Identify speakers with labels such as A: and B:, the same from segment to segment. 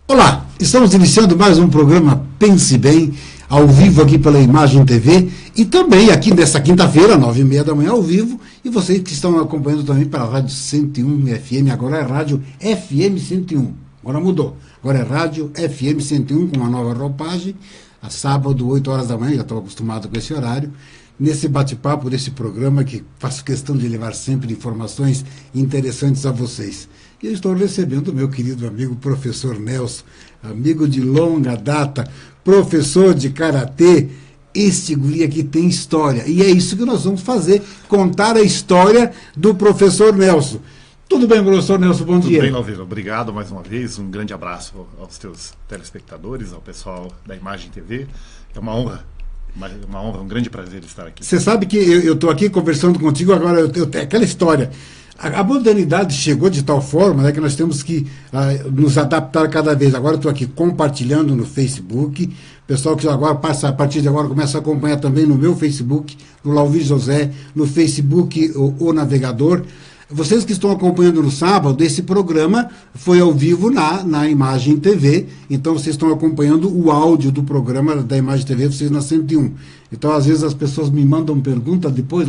A: Olá, estamos iniciando mais um programa Pense Bem, ao vivo aqui pela Imagem TV e também aqui nesta quinta-feira, 9h30 da manhã, ao vivo, e vocês que estão acompanhando também pela Rádio 101 FM, agora é Rádio FM 101, agora mudou, agora é Rádio FM 101 com uma nova roupagem, a sábado, 8 horas da manhã, já estou acostumado com esse horário, nesse bate-papo desse programa que faço questão de levar sempre informações interessantes a vocês. E eu estou recebendo o meu querido amigo professor Nelson, amigo de longa data, professor de karatê. Este guri aqui tem história. E é isso que nós vamos fazer, contar a história do professor Nelson. Tudo bem, professor Nelson? Bom dia.
B: Tudo bem, Lauvino. Obrigado mais uma vez. Um grande abraço aos teus telespectadores, ao pessoal da Imagem TV. É uma honra. Uma honra, um grande prazer estar aqui.
A: Você sabe que eu estou aqui conversando contigo agora, eu tenho aquela história. A modernidade chegou de tal forma, né, que nós temos que nos adaptar cada vez. Agora estou aqui compartilhando no Facebook. O pessoal que agora passa, a partir de agora começa a acompanhar também no meu Facebook, no Lauvir José, no Facebook o Navegador. Vocês que estão acompanhando no sábado, esse programa foi ao vivo na Imagem TV, então vocês estão acompanhando o áudio do programa da Imagem TV, vocês na 101. Então, às vezes, as pessoas me mandam perguntas depois,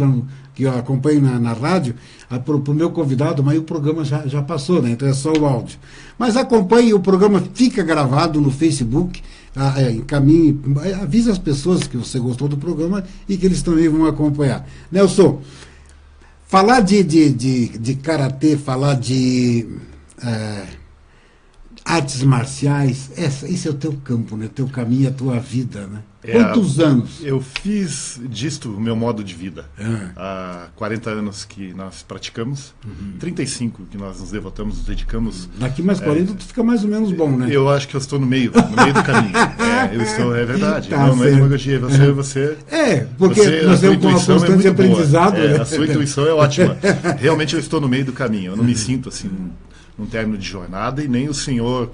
A: que eu acompanho na rádio, para o meu convidado, mas o programa já passou, né? Então é só o áudio. Mas acompanhe, o programa fica gravado no Facebook, encaminhe, avise as pessoas que você gostou do programa e que eles também vão acompanhar. Nelson, falar de karatê, falar de artes marciais, esse é o teu campo, né? Teu caminho, a tua vida, né? Quantos anos?
B: Eu fiz disto o meu modo de vida. Há 40 anos que nós praticamos, 35 que nós nos devotamos, nos dedicamos.
A: Daqui mais 40 tu fica mais ou menos bom, né?
B: Eu acho que eu estou no meio do caminho. É verdade.
A: Tá,
B: não é demagogia. Você
A: porque nós temos uma constante aprendizado.
B: A sua intuição é ótima. Realmente eu estou no meio do caminho. Eu não me sinto assim num término de jornada, e nem o senhor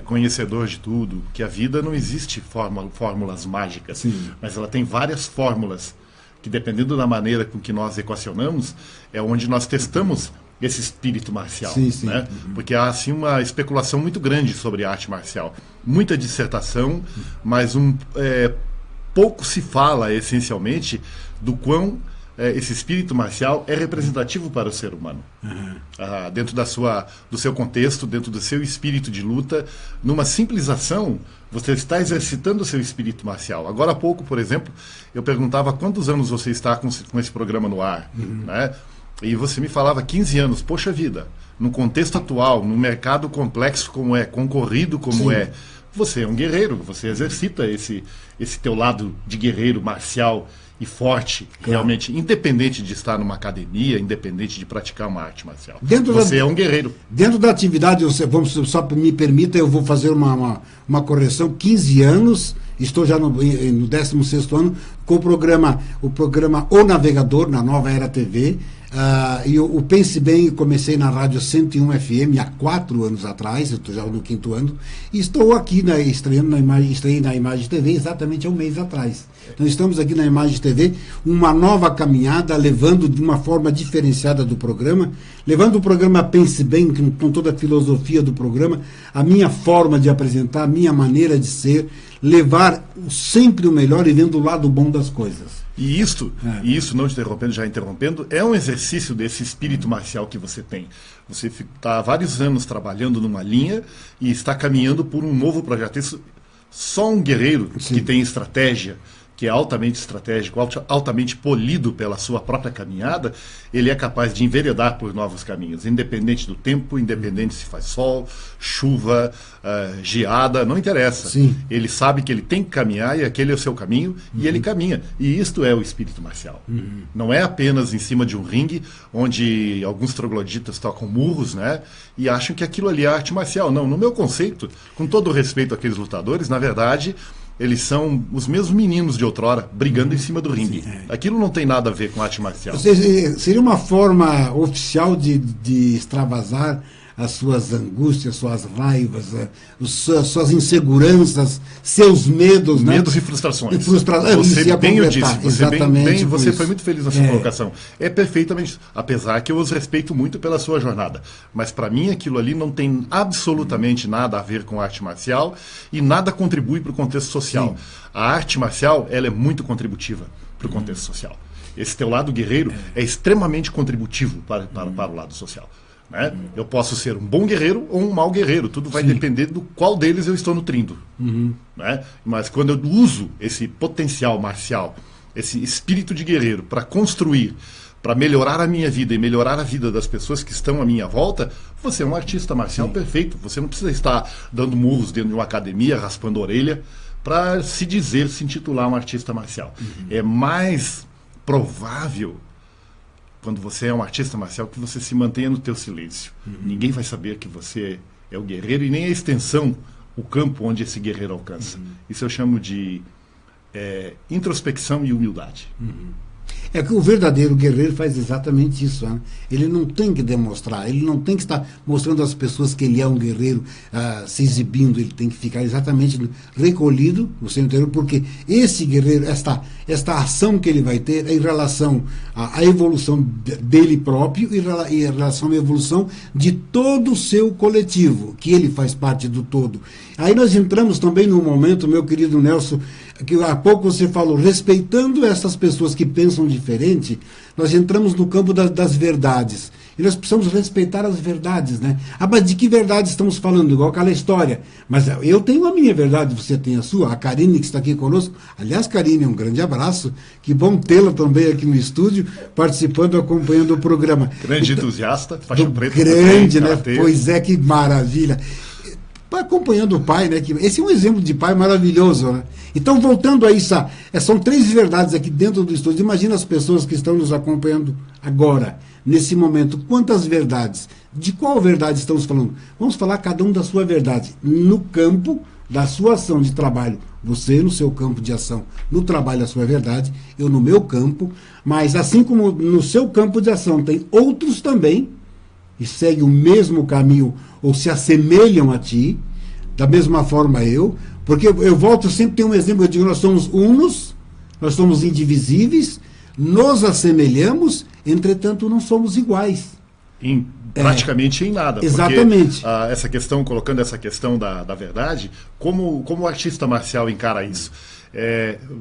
B: conhecedor de tudo, que a vida não existe fórmulas mágicas, mas ela tem várias fórmulas que, dependendo da maneira com que nós equacionamos, é onde nós testamos esse espírito marcial. Né? Porque há assim uma especulação muito grande sobre a arte marcial, muita dissertação, mas pouco se fala essencialmente do quão esse espírito marcial é representativo para o ser humano. Dentro do seu contexto, dentro do seu espírito de luta, numa simples ação, você está exercitando o seu espírito marcial. Agora há pouco, por exemplo, eu perguntava quantos anos você está com esse programa no ar, né? E você me falava 15 anos. Poxa vida, no contexto atual, num mercado complexo como é, concorrido como é, você é um guerreiro, você exercita esse teu lado de guerreiro marcial e forte, realmente, independente de estar numa academia, independente de praticar uma arte marcial. Você é um guerreiro. Dentro
A: da atividade, só me permita, eu vou fazer uma correção, 15 anos, estou já no 16º ano, com o programa O Navegador, na Nova Era TV, e o Pense Bem, comecei na Rádio 101 FM há 4 anos atrás, eu estou já no 5º ano, e estou aqui estreei na Imagem TV exatamente há um mês atrás. Então estamos aqui na Imagem TV, uma nova caminhada, levando de uma forma diferenciada do programa, levando o programa Pense Bem, com toda a filosofia do programa, a minha forma de apresentar, a minha maneira de ser, levar sempre o melhor e vendo o lado bom das coisas.
B: E isso, não te interrompendo, já interrompendo, é um exercício desse espírito marcial que você tem. Você está há vários anos trabalhando numa linha e está caminhando por um novo projeto. Isso, só um guerreiro que tem estratégia, que é altamente estratégico, altamente polido pela sua própria caminhada, ele é capaz de enveredar por novos caminhos, independente do tempo, independente se faz sol, chuva, geada, não interessa. Ele sabe que ele tem que caminhar e aquele é o seu caminho, e ele caminha. E isto é o espírito marcial. Não é apenas em cima de um ringue, onde alguns trogloditas tocam murros, né, e acham que aquilo ali é arte marcial. Não, no meu conceito, com todo o respeito àqueles lutadores, na verdade, eles são os mesmos meninos de outrora, brigando em cima do ringue. Aquilo não tem nada a ver com arte marcial.
A: Seria uma forma oficial de extravasar as suas angústias, suas raivas, suas inseguranças, seus medos, né?
B: Medos e frustrações.
A: Você
B: bem o disse, você foi muito feliz na sua colocação. É perfeitamente isso. Apesar que eu os respeito muito pela sua jornada. Mas para mim aquilo ali não tem absolutamente nada a ver com arte marcial e nada contribui para o contexto social. Sim. A arte marcial, ela é muito contributiva para o contexto social. Esse teu lado guerreiro é extremamente contributivo para o lado social. Né? Eu posso ser um bom guerreiro ou um mau guerreiro. Tudo vai depender do qual deles eu estou nutrindo. Né? Mas quando eu uso esse potencial marcial, esse espírito de guerreiro para construir, para melhorar a minha vida e melhorar a vida das pessoas que estão à minha volta, você é um artista marcial perfeito. Você não precisa estar dando murros dentro de uma academia, raspando a orelha, para se intitular um artista marcial. É mais provável, quando você é um artista marcial, que você se mantenha no teu silêncio. Ninguém vai saber que você é o guerreiro e nem a extensão, o campo onde esse guerreiro alcança. Isso eu chamo de introspecção e humildade.
A: É que o verdadeiro guerreiro faz exatamente isso. Né? Ele não tem que demonstrar, ele não tem que estar mostrando às pessoas que ele é um guerreiro, se exibindo. Ele tem que ficar exatamente recolhido no seu interior, porque esse guerreiro, esta ação que ele vai ter é em relação à evolução dele próprio e em relação à evolução de todo o seu coletivo, que ele faz parte do todo. Aí nós entramos também num momento, meu querido Nelson, que há pouco você falou, respeitando essas pessoas que pensam diferente, nós entramos no campo das verdades. E nós precisamos respeitar as verdades, né? Mas de que verdade estamos falando? Igual aquela história. Mas eu tenho a minha verdade, você tem a sua. A Karine, que está aqui conosco. Aliás, Karine, um grande abraço. Que bom tê-la também aqui no estúdio, participando, acompanhando o programa.
B: Grande entusiasta, faixa preta.
A: Grande, né? Pois é, que maravilha. Acompanhando o pai, né? Esse é um exemplo de pai maravilhoso, né? Então, voltando a isso, são 3 verdades aqui dentro do estúdio. Imagina as pessoas que estão nos acompanhando agora, nesse momento. Quantas verdades? De qual verdade estamos falando? Vamos falar cada um da sua verdade. No campo da sua ação de trabalho. Você no seu campo de ação, no trabalho a sua verdade, eu no meu campo. Mas assim como no seu campo de ação tem outros também, e seguem o mesmo caminho ou se assemelham a ti, da mesma forma porque eu volto, sempre tem um exemplo, eu digo, nós somos unos, nós somos indivisíveis, nos assemelhamos, entretanto não somos iguais.
B: Praticamente em nada.
A: Exatamente.
B: Porque, colocando essa questão da verdade, como o artista marcial encara isso?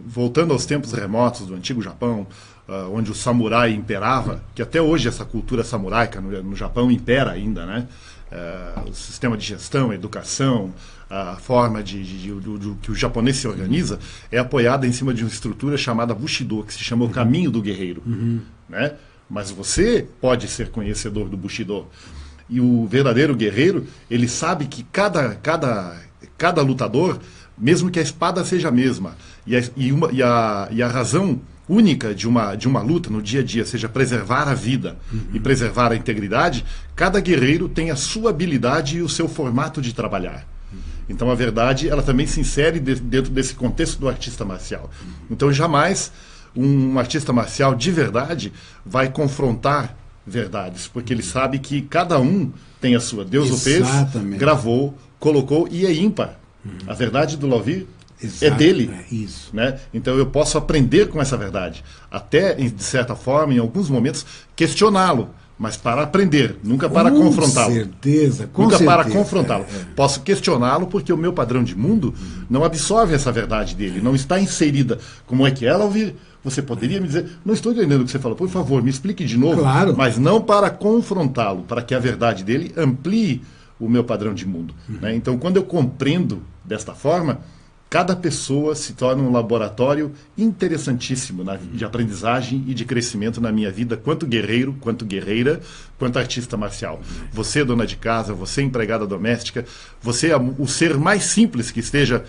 B: Voltando aos tempos remotos do antigo Japão, onde o samurai imperava, que até hoje essa cultura samuraica no Japão impera ainda, né? O sistema de gestão, a educação, a forma que o japonês se organiza é apoiada em cima de uma estrutura chamada Bushido, que se chama o caminho do guerreiro. Né? Mas você pode ser conhecedor do Bushido. E o verdadeiro guerreiro, ele sabe que cada lutador, mesmo que a espada seja a mesma, e a razão única de uma luta no dia a dia seja preservar a vida e preservar a integridade, cada guerreiro tem a sua habilidade e o seu formato de trabalhar. Então a verdade, ela também se insere dentro desse contexto do artista marcial. Então jamais um artista marcial de verdade vai confrontar verdades, porque ele sabe que cada um tem a sua. Deus o fez, gravou, colocou e é ímpar. A verdade do Lauvir é dele.
A: Isso.
B: Né? Então eu posso aprender com essa verdade. Até, de certa forma, em alguns momentos, questioná-lo. Mas para aprender, nunca para confrontá-lo.
A: Com certeza.
B: Para confrontá-lo. Posso questioná-lo porque o meu padrão de mundo não absorve essa verdade dele, não está inserida. Como é que ela ouvir? Você poderia me dizer, não estou entendendo o que você falou, por favor, me explique de novo.
A: Claro.
B: Mas não para confrontá-lo, para que a verdade dele amplie o meu padrão de mundo. Né? Então, quando eu compreendo desta forma, cada pessoa se torna um laboratório interessantíssimo de aprendizagem e de crescimento na minha vida, quanto guerreiro, quanto guerreira, quanto artista marcial. Você, dona de casa, você, empregada doméstica, você, o ser mais simples que esteja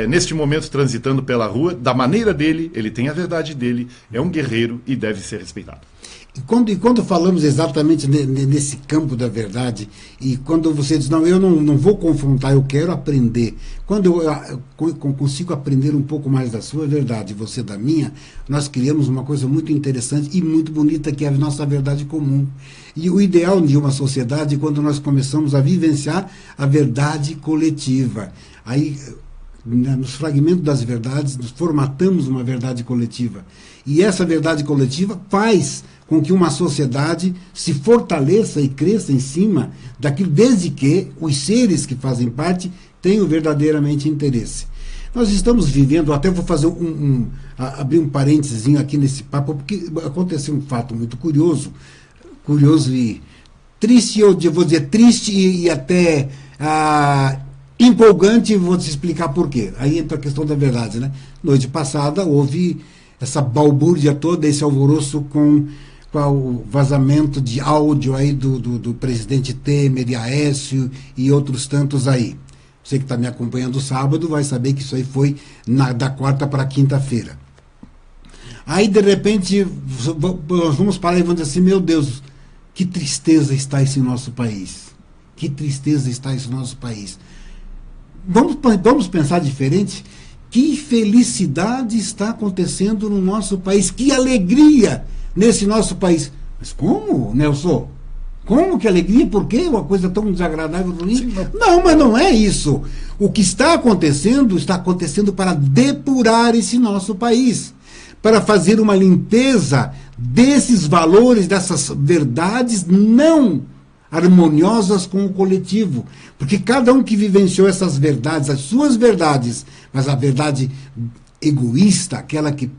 B: neste momento transitando pela rua, da maneira dele, ele tem a verdade dele, é um guerreiro e deve ser respeitado.
A: E quando falamos exatamente nesse campo da verdade, e quando você diz, não, eu não vou confrontar, eu quero aprender. Quando eu consigo aprender um pouco mais da sua verdade e você da minha, nós criamos uma coisa muito interessante e muito bonita, que é a nossa verdade comum. E o ideal de uma sociedade é quando nós começamos a vivenciar a verdade coletiva. Aí, nos fragmentos das verdades, nos formatamos uma verdade coletiva. E essa verdade coletiva faz com que uma sociedade se fortaleça e cresça em cima daquilo, desde que os seres que fazem parte tenham verdadeiramente interesse. Nós estamos vivendo, até vou fazer abrir um parênteses aqui nesse papo, porque aconteceu um fato muito curioso e triste, eu vou dizer triste e até empolgante, vou te explicar por quê. Aí entra a questão da verdade, né? Noite passada houve essa balbúrdia toda, esse alvoroço com o vazamento de áudio aí do presidente Temer e Aécio e outros tantos aí. Você que está me acompanhando sábado vai saber que isso aí foi da quarta para quinta-feira. Aí, de repente, nós vamos parar e vamos dizer assim, meu Deus, que tristeza está esse nosso país. Que tristeza está esse nosso país. Vamos pensar diferente? Que felicidade está acontecendo no nosso país. Que alegria nesse nosso país. Mas como, Nelson? Como que alegria? Por que uma coisa tão desagradável, ruim? Não, mas não é isso. O que está acontecendo para depurar esse nosso país, para fazer uma limpeza desses valores, dessas verdades não harmoniosas com o coletivo. Porque cada um que vivenciou essas verdades, as suas verdades, mas a verdade egoísta, aquela que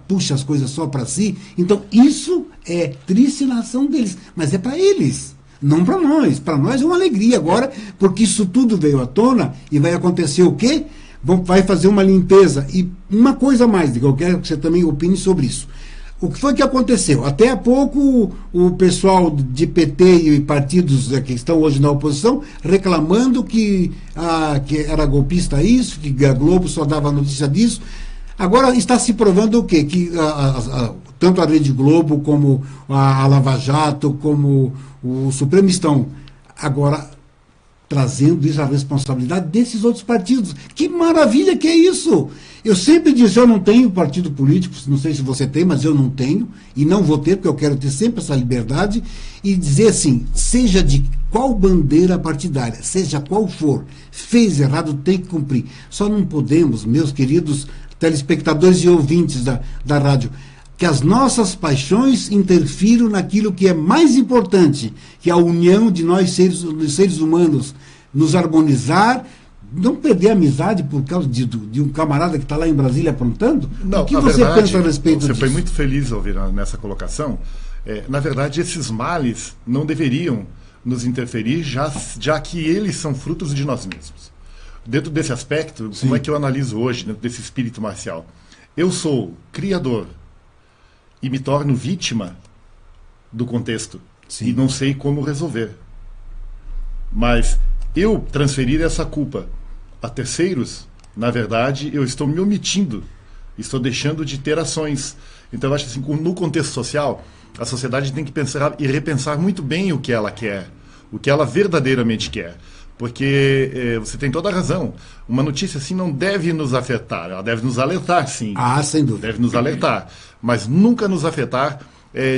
A: puxa as coisas só para si, então isso é triste na ação deles, mas é para eles, não para nós. Para nós é uma alegria agora, porque isso tudo veio à tona e vai acontecer o quê? Vai fazer uma limpeza. E uma coisa mais, eu quero que você também opine sobre isso. O que foi que aconteceu? Até há pouco o pessoal de PT e partidos que estão hoje na oposição reclamando que era golpista isso, que a Globo só dava notícia disso. Agora está se provando o quê? Que tanto a Rede Globo como a Lava Jato, como o Supremo estão agora trazendo isso à responsabilidade desses outros partidos. Que maravilha que é isso! Eu sempre disse, eu não tenho partido político, não sei se você tem, mas eu não tenho, e não vou ter, porque eu quero ter sempre essa liberdade, e dizer assim, seja de qual bandeira partidária, seja qual for, fez errado, tem que cumprir. Só não podemos, meus queridos telespectadores e ouvintes da rádio, que as nossas paixões interfiram naquilo que é mais importante, que é a união de nós seres humanos, nos harmonizar, não perder a amizade por causa de um camarada que está lá em Brasília aprontando?
B: Não,
A: o que você pensa a respeito disso?
B: Você foi muito feliz ao ouvir nessa colocação. Na verdade, esses males não deveriam nos interferir, já que eles são frutos de nós mesmos. Dentro desse aspecto, Sim. Como é que eu analiso hoje, dentro desse espírito marcial? Eu sou criador e me torno vítima do contexto. Sim. E não sei como resolver. Mas eu transferir essa culpa a terceiros, na verdade, eu estou me omitindo, estou deixando de ter ações. Então, eu acho assim, no contexto social, a sociedade tem que pensar e repensar muito bem o que ela quer, o que ela verdadeiramente quer. Porque você tem toda a razão. Uma notícia assim não deve nos afetar. Ela deve nos alertar, sim.
A: Sem dúvida.
B: Deve nos alertar. Mas nunca nos afetar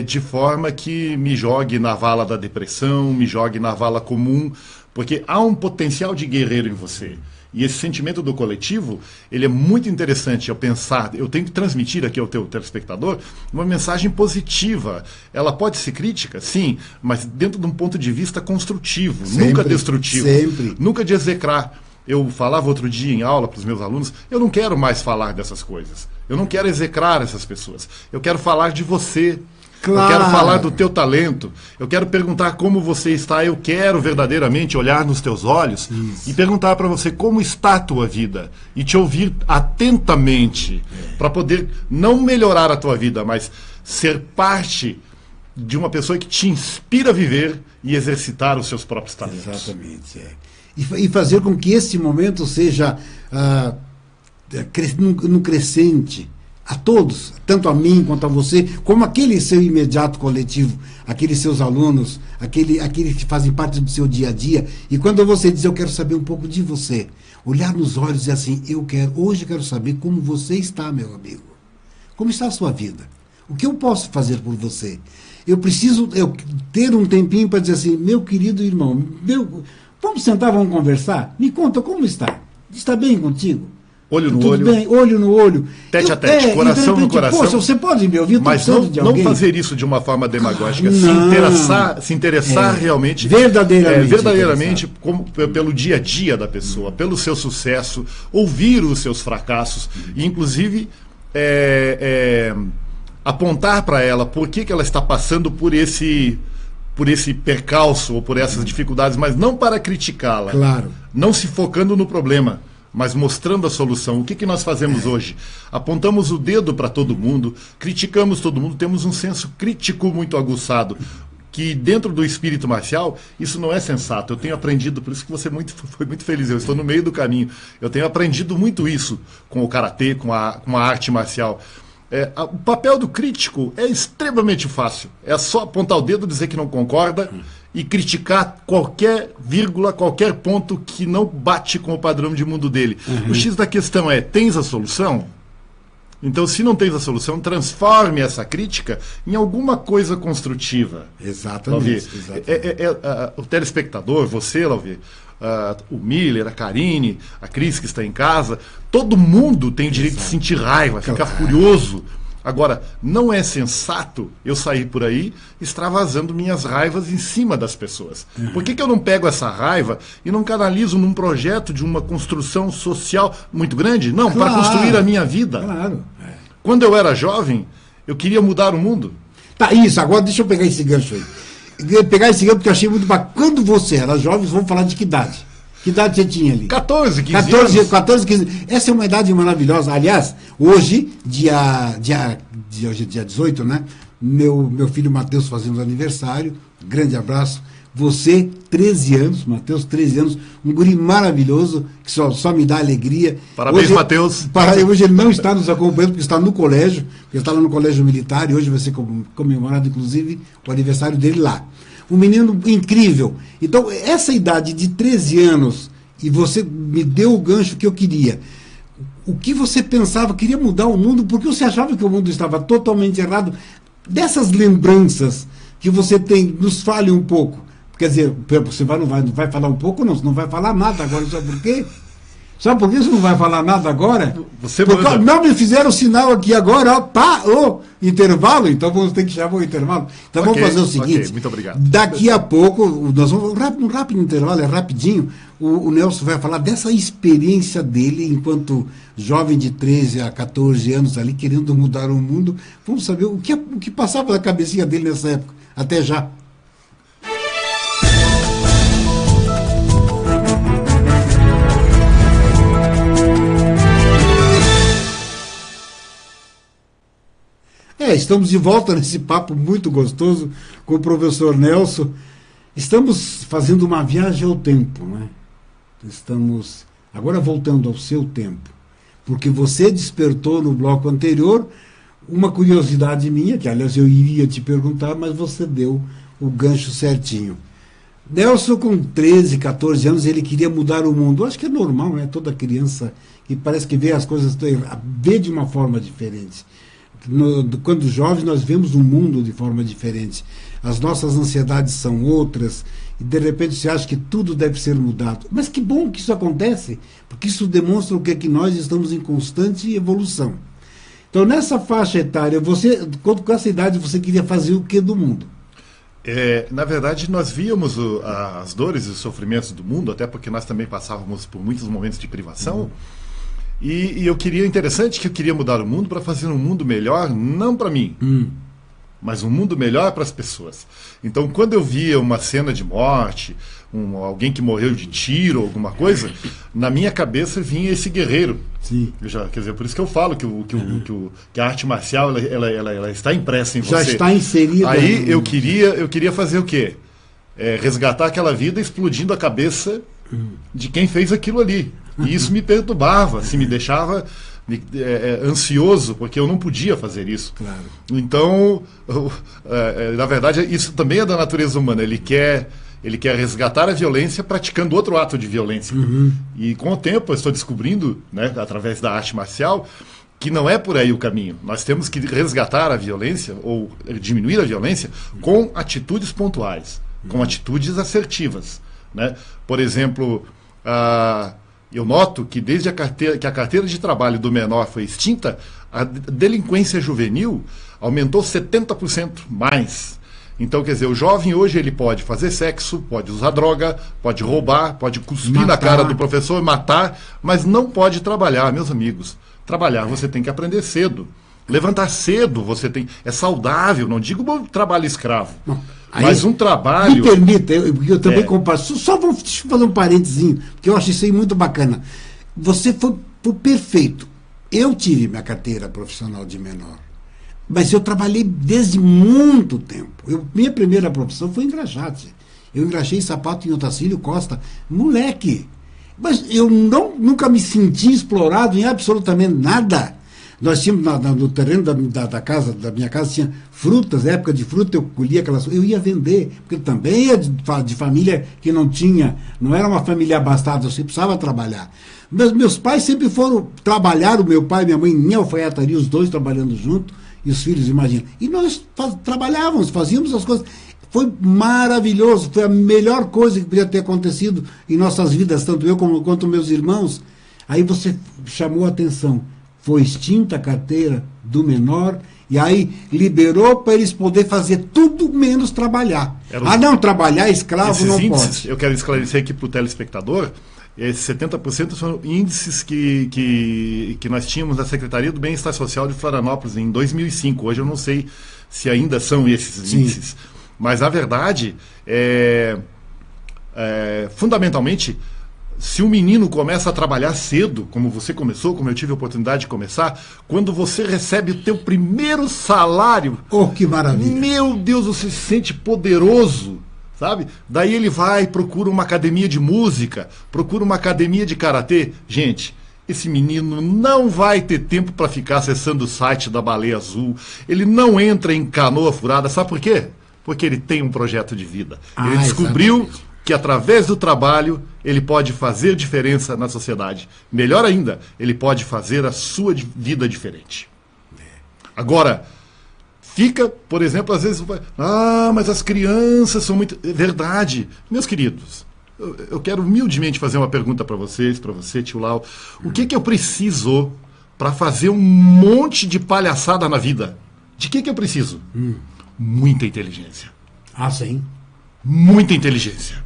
B: de forma que me jogue na vala da depressão, me jogue na vala comum. Porque há um potencial de guerreiro em você. E esse sentimento do coletivo, ele é muito interessante ao pensar. Eu tenho que transmitir aqui ao teu telespectador uma mensagem positiva. Ela pode ser crítica, sim, mas dentro de um ponto de vista construtivo, sempre, nunca destrutivo.
A: Sempre.
B: Nunca de execrar. Eu falava outro dia em aula para os meus alunos, eu não quero mais falar dessas coisas. Eu não quero execrar essas pessoas. Eu quero falar de você. Claro. Eu quero falar do teu talento, eu quero perguntar como você está, eu quero verdadeiramente olhar nos teus olhos e perguntar para você como está a tua vida e te ouvir atentamente para poder não melhorar a tua vida, mas ser parte de uma pessoa que te inspira a viver e exercitar os seus próprios talentos.
A: Exatamente. E fazer com que esse momento seja no crescente, a todos, tanto a mim quanto a você, como aquele seu imediato coletivo, aqueles seus alunos, aqueles que fazem parte do seu dia a dia. E quando você diz, eu quero saber um pouco de você, olhar nos olhos e dizer assim, hoje quero saber como você está, meu amigo. Como está a sua vida? O que eu posso fazer por você? Eu preciso ter um tempinho para dizer assim, meu querido irmão, vamos sentar, vamos conversar? Me conta como está. Está bem contigo?
B: Olho no
A: Tudo
B: olho.
A: bem, olho no olho.
B: Tete a tete, coração no coração.
A: Poxa, você pode me ouvir?
B: Mas não fazer isso de uma forma demagógica. Se interessar realmente.
A: Verdadeiramente.
B: Pelo dia a dia da pessoa, pelo seu sucesso, ouvir os seus fracassos e, inclusive, apontar para ela por que ela está passando por esse percalço ou por essas dificuldades, mas não para criticá-la.
A: Claro.
B: Não se focando no problema, mas mostrando a solução. O que nós fazemos hoje? Apontamos o dedo para todo mundo, criticamos todo mundo, temos um senso crítico muito aguçado, que dentro do espírito marcial, isso não é sensato. Eu tenho aprendido, por isso que você foi muito feliz, eu estou no meio do caminho. Eu tenho aprendido muito isso com o karatê, com a arte marcial. O papel do crítico é extremamente fácil. É só apontar o dedo, dizer que não concorda e criticar qualquer vírgula, qualquer ponto que não bate com o padrão de mundo dele. O X da questão é, tens a solução? Então, se não tens a solução, transforme essa crítica em alguma coisa construtiva.
A: Exatamente.
B: O telespectador, você, Lauvi, o Miller, a Karine, a Cris que está em casa, todo mundo tem o direito de sentir raiva, ficar furioso. Agora, não é sensato eu sair por aí extravasando minhas raivas em cima das pessoas. Por que eu não pego essa raiva e não canalizo num projeto de uma construção social muito grande? Não, para construir a minha vida.
A: Claro.
B: Quando eu era jovem, eu queria mudar o mundo.
A: Tá, isso. Agora deixa eu pegar esse gancho aí. Pegar esse gancho porque eu achei muito bacana. Quando você era jovem, vamos falar de que idade? Que idade você tinha ali?
B: 14, 15 anos.
A: 14, 15. Essa é uma idade maravilhosa. Aliás, hoje, dia 18, né? Meu filho Matheus fazendo aniversário. Grande abraço. Você, 13 anos, Matheus, 13 anos, um guri maravilhoso, que só me dá alegria.
B: Parabéns, Matheus.
A: Hoje ele não está nos acompanhando, porque está no colégio, porque está lá no colégio militar, e hoje vai ser comemorado, inclusive, o aniversário dele lá. Um menino incrível. Então, essa idade de 13 anos, e você me deu o gancho que eu queria. O que você pensava? Queria mudar o mundo, porque você achava que o mundo estava totalmente errado. Dessas lembranças que você tem, nos fale um pouco. Quer dizer, você não vai falar um pouco, não vai falar nada agora, sabe por quê? Sabe por que você não vai falar nada agora? Porque não me fizeram sinal aqui agora, intervalo, então vamos ter que chamar o intervalo. Então vamos fazer o seguinte,
B: muito obrigado.
A: Daqui a pouco, nós vamos um rápido intervalo, é rapidinho, o Nelson vai falar dessa experiência dele enquanto jovem de 13 a 14 anos ali, querendo mudar o mundo. Vamos saber o que passava na cabecinha dele nessa época. Até já. Estamos de volta nesse papo muito gostoso com o professor Nelson. Estamos fazendo uma viagem ao tempo, né? Estamos agora voltando ao seu tempo, porque você despertou no bloco anterior uma curiosidade minha, que aliás eu iria te perguntar, mas você deu o gancho certinho. Nelson, com 13, 14 anos, ele queria mudar o mundo. Eu acho que é normal, né? Toda criança que parece que vê as coisas, vê de uma forma diferente. Quando jovens, nós vemos o mundo de forma diferente. As nossas ansiedades são outras, e de repente você acha que tudo deve ser mudado. Mas que bom que isso acontece, porque isso demonstra o que é que nós estamos em constante evolução. Então, nessa faixa etária, com essa idade, você queria fazer o que do mundo?
B: Na verdade, nós víamos as dores e os sofrimentos do mundo, até porque nós também passávamos por muitos momentos de privação. E eu queria, interessante que eu queria mudar o mundo para fazer um mundo melhor, não para mim, mas um mundo melhor para as pessoas. Então, quando eu via uma cena de morte, alguém que morreu de tiro, alguma coisa, na minha cabeça vinha esse guerreiro.
A: Sim.
B: Quer dizer, por isso que eu falo que a arte marcial ela está impressa em você.
A: Já está inserida.
B: Aí eu queria fazer o quê? Resgatar aquela vida explodindo a cabeça de quem fez aquilo ali. E isso me perturbava, assim, me deixava ansioso, porque eu não podia fazer isso.
A: Claro.
B: Então, na verdade, isso também é da natureza humana. Ele quer resgatar a violência praticando outro ato de violência. E com o tempo eu estou descobrindo, né, através da arte marcial, que não é por aí o caminho. Nós temos que resgatar a violência, ou diminuir a violência, com atitudes pontuais, com atitudes assertivas. Né? Por exemplo, eu noto que desde que a carteira de trabalho do menor foi extinta, a delinquência juvenil aumentou 70% mais. Então, quer dizer, o jovem hoje ele pode fazer sexo, pode usar droga, pode roubar, pode cuspir na cara do professor, matar, mas não pode trabalhar, meus amigos. Trabalhar você tem que aprender cedo. Levantar cedo é saudável, não digo trabalho escravo. Mas um trabalho...
A: Me permita, eu também compartilho. Deixa eu fazer um parentezinho, porque eu acho isso aí muito bacana. Você foi perfeito. Eu tive minha carteira profissional de menor, mas eu trabalhei desde muito tempo. Minha primeira profissão foi engraxate. Eu engraxei sapato em Otacílio Costa. Moleque! Mas eu nunca me senti explorado em absolutamente nada. Nós tínhamos no terreno da minha casa, tinha frutas, época de fruta, eu colhia aquelas, eu ia vender, porque eu também é de família que não era uma família abastada, você precisava trabalhar. Meus pais sempre trabalharam, meu pai e minha mãe em alfaiataria, os dois trabalhando junto, e os filhos, imagina. E nós trabalhávamos, fazíamos as coisas. Foi maravilhoso, foi a melhor coisa que podia ter acontecido em nossas vidas, tanto eu quanto meus irmãos. Aí você chamou a atenção, foi extinta a carteira do menor, e aí liberou para eles poderem fazer tudo menos trabalhar. Não, trabalhar escravo não pode.
B: Eu quero esclarecer aqui para o telespectador, esses 70% são índices que nós tínhamos na Secretaria do Bem-Estar Social de Florianópolis em 2005. Hoje eu não sei se ainda são esses índices. Mas, na verdade, fundamentalmente, se um menino começa a trabalhar cedo, como você começou, como eu tive a oportunidade de começar, quando você recebe o teu primeiro salário...
A: Oh, que maravilha!
B: Meu Deus, você se sente poderoso, sabe? Daí ele vai, procura uma academia de música, procura uma academia de karatê. Gente... Esse menino não vai ter tempo para ficar acessando o site da Baleia Azul. Ele não entra em canoa furada. Sabe por quê? Porque ele tem um projeto de vida. Ele descobriu
A: exatamente.
B: Que através do trabalho ele pode fazer diferença na sociedade. Melhor ainda, ele pode fazer a sua vida diferente. Agora, fica, por exemplo, às vezes... mas as crianças são muito... É verdade. Meus queridos... Eu quero humildemente fazer uma pergunta para você, tio Lau. O que eu preciso para fazer um monte de palhaçada na vida? De que eu preciso? Muita inteligência.
A: Ah, sim.
B: Muita inteligência.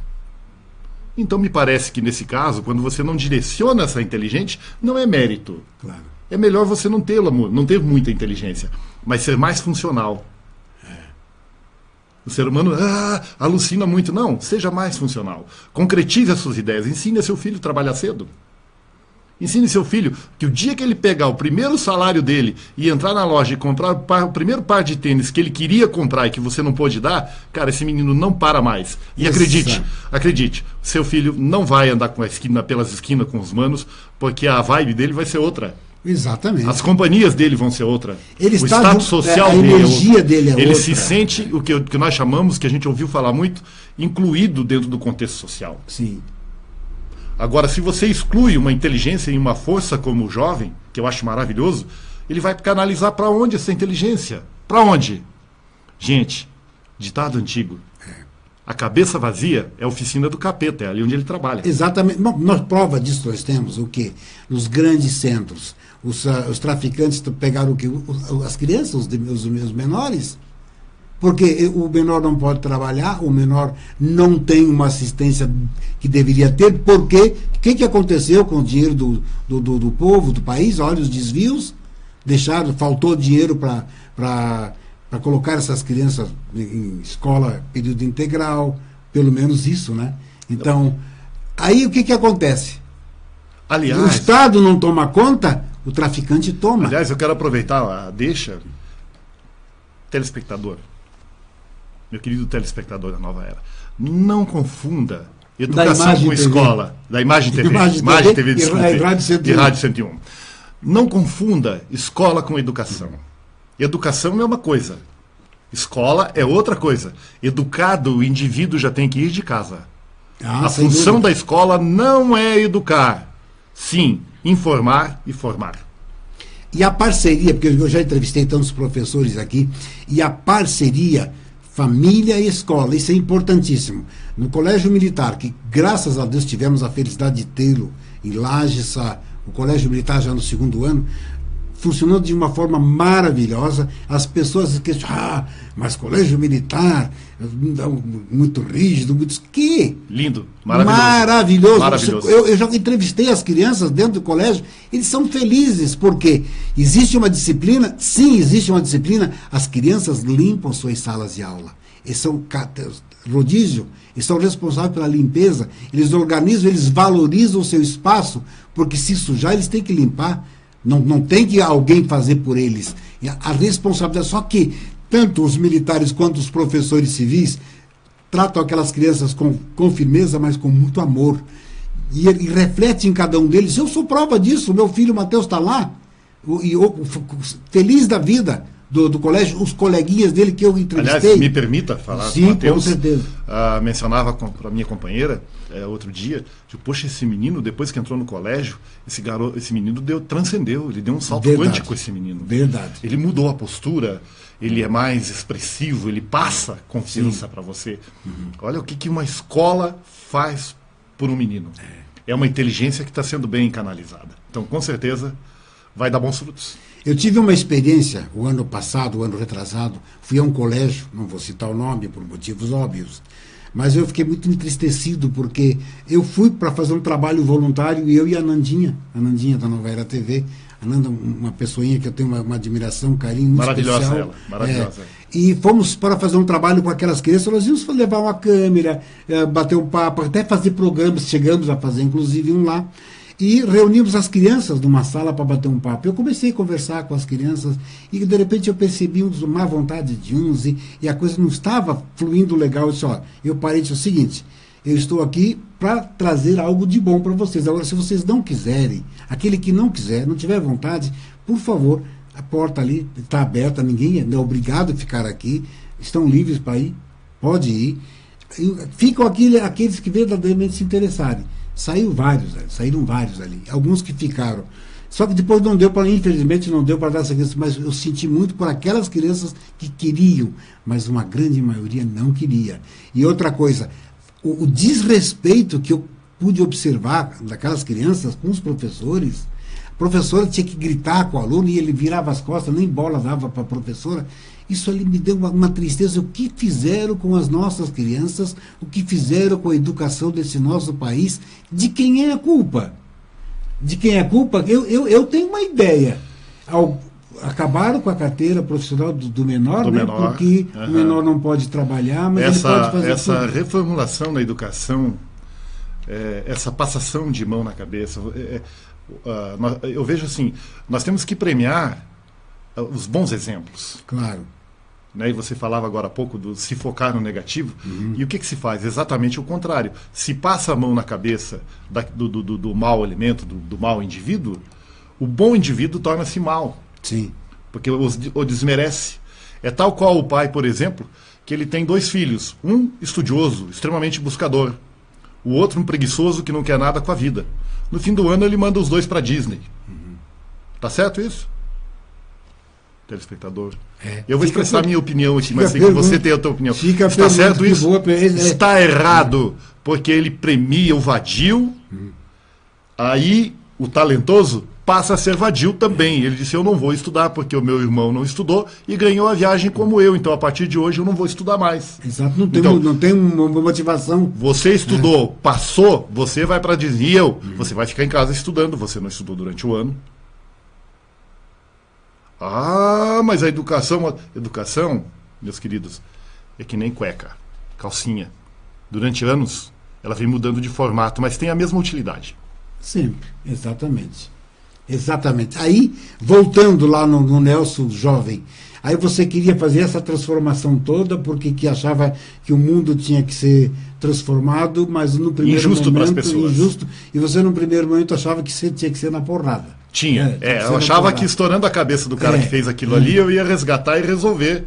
B: Então me parece que nesse caso, quando você não direciona essa inteligência, não é mérito.
A: Claro.
B: É melhor você não ter muita inteligência, mas ser mais funcional. O ser humano alucina muito. Não, seja mais funcional. Concretize as suas ideias. Ensine seu filho a trabalhar cedo. Ensine seu filho que o dia que ele pegar o primeiro salário dele e entrar na loja e comprar o primeiro par de tênis que ele queria comprar e que você não pôde dar, cara, esse menino não para mais. E acredite, seu filho não vai andar pelas esquinas com os manos, porque a vibe dele vai ser outra.
A: Exatamente.
B: As companhias dele vão ser outra.
A: O
B: status social
A: dele, a energia dele é outra.
B: Ele se sente, o que nós chamamos, que a gente ouviu falar muito, incluído dentro do contexto social.
A: Sim.
B: Agora, se você exclui uma inteligência e uma força como o jovem, que eu acho maravilhoso, ele vai canalizar para onde essa inteligência? Para onde? Gente, ditado antigo. A cabeça vazia é a oficina do capeta, é ali onde ele trabalha.
A: Exatamente. Nós, prova disso nós temos o quê? Nos grandes centros. Os traficantes pegaram o quê? As crianças, os menores. Porque o menor não pode trabalhar, o menor não tem uma assistência que deveria ter, porque o que aconteceu com o dinheiro do povo, do país? Olha os desvios, faltou dinheiro para colocar essas crianças em escola, período integral, pelo menos isso, né? Então, aí o que acontece?
B: Aliás,
A: o Estado não toma conta, o traficante toma.
B: Aliás, eu quero aproveitar a deixa, telespectador, meu querido telespectador da Nova Era, não confunda educação com escola, da Imagem TV, Imagem TV de
A: e Rádio 101.
B: Não confunda escola com educação. Educação é uma coisa, escola é outra coisa. Educado, o indivíduo já tem que ir de casa. A função da escola não é educar, sim, informar e formar.
A: E a parceria, porque eu já entrevistei tantos professores aqui, e a parceria família e escola, isso é importantíssimo. No Colégio Militar, que graças a Deus tivemos a felicidade de tê-lo em Lages, o Colégio Militar já no 2º ano, funcionando de uma forma maravilhosa. As pessoas questionam, mas Colégio Militar, muito rígido, muito... Que?
B: Lindo,
A: maravilhoso.
B: Maravilhoso.
A: Eu já entrevistei as crianças dentro do colégio, eles são felizes, porque existe uma disciplina, sim, existe uma disciplina, as crianças limpam suas salas de aula. Eles são rodízio, eles são responsáveis pela limpeza, eles organizam, eles valorizam o seu espaço, porque se sujar, eles têm que limpar. Não tem que alguém fazer por eles. A responsabilidade, só que tanto os militares quanto os professores civis tratam aquelas crianças com firmeza, mas com muito amor. E reflete em cada um deles. Eu sou prova disso. Meu filho Matheus está lá, feliz da vida do colégio, os coleguinhas dele que eu entrevistei.
B: Aliás, me permita falar,
A: sim,
B: Matheus,
A: com certeza.
B: Mencionava para a minha companheira outro dia, que, poxa, esse menino, depois que entrou no colégio, esse menino transcendeu, ele deu um salto quântico, esse menino.
A: Verdade.
B: Ele mudou a postura, ele é mais expressivo, ele passa confiança para você. Olha o que uma escola faz por um menino. É uma inteligência que está sendo bem canalizada. Então, com certeza, vai dar bons frutos.
A: Eu tive uma experiência, o ano passado, o ano retrasado, fui a um colégio, não vou citar o nome por motivos óbvios, mas eu fiquei muito entristecido, porque eu fui para fazer um trabalho voluntário, e eu e a Nandinha da Nova Era TV, a Nanda, uma pessoinha que eu tenho uma admiração, um carinho muito
B: maravilhosa
A: especial.
B: Ela, maravilhosa.
A: E fomos para fazer um trabalho com aquelas crianças, nós íamos levar uma câmera, bater um papo, até fazer programas, chegamos a fazer inclusive um lá, e reunimos as crianças numa sala para bater um papo. Eu comecei a conversar com as crianças e de repente eu percebi uma má vontade de uns e a coisa não estava fluindo legal. Eu parei e disse o seguinte: eu estou aqui para trazer algo de bom para vocês. Agora, se vocês não quiserem, aquele que não quiser, não tiver vontade, por favor, a porta ali está aberta, ninguém é obrigado a ficar aqui, estão livres para ir, pode ir. Ficam aqueles que verdadeiramente se interessarem. Saíram vários ali, alguns que ficaram. Só que depois não deu para, infelizmente, não deu para dar essa criança, mas eu senti muito por aquelas crianças que queriam, mas uma grande maioria não queria. E outra coisa, o desrespeito que eu pude observar daquelas crianças com os professores. A professora tinha que gritar com o aluno e ele virava as costas, nem bola dava para a professora. Isso ali me deu uma tristeza. O que fizeram com as nossas crianças, o que fizeram com a educação desse nosso país? De quem é a culpa? De quem é a culpa? Eu tenho uma ideia. Acabaram com a carteira profissional do menor, porque o menor não pode trabalhar, mas ele pode fazer
B: essa
A: tudo.
B: Reformulação da educação, essa passação de mão na cabeça, eu vejo assim, nós temos que premiar os bons exemplos.
A: Claro.
B: Né? E você falava agora há pouco do se focar no negativo. E o que se faz? Exatamente o contrário. Se passa a mão na cabeça do mau elemento, do mau indivíduo, o bom indivíduo torna-se mal.
A: Sim.
B: Porque o desmerece. É tal qual o pai, por exemplo, que ele tem 2 filhos. Um estudioso, extremamente buscador. O outro um preguiçoso que não quer nada com a vida. No fim do ano ele manda os 2 para Disney. Tá certo isso? Telespectador. Eu vou expressar a minha opinião aqui, mas sei que você tem a tua opinião. Está certo isso? Está errado, porque ele premia o vadio, aí o talentoso passa a ser vadio também. Ele disse: eu não vou estudar porque o meu irmão não estudou e ganhou a viagem como eu, então a partir de hoje eu não vou estudar mais.
A: Exato, não tem uma motivação.
B: Você estudou, passou, você vai para Disney. E você vai ficar em casa estudando, você não estudou durante o ano. Mas a educação, meus queridos, é que nem cueca, calcinha. Durante anos, ela vem mudando de formato, mas tem a mesma utilidade.
A: Sempre, exatamente. Exatamente. Aí, voltando lá no Nelson jovem, aí você queria fazer essa transformação toda, porque que achava que o mundo tinha que ser transformado, mas no primeiro
B: injusto
A: momento...
B: para as pessoas.
A: Injusto, e você no primeiro momento achava que você tinha que ser na porrada.
B: Tinha. Eu achava que estourando a cabeça do cara que fez aquilo ali, eu ia resgatar e resolver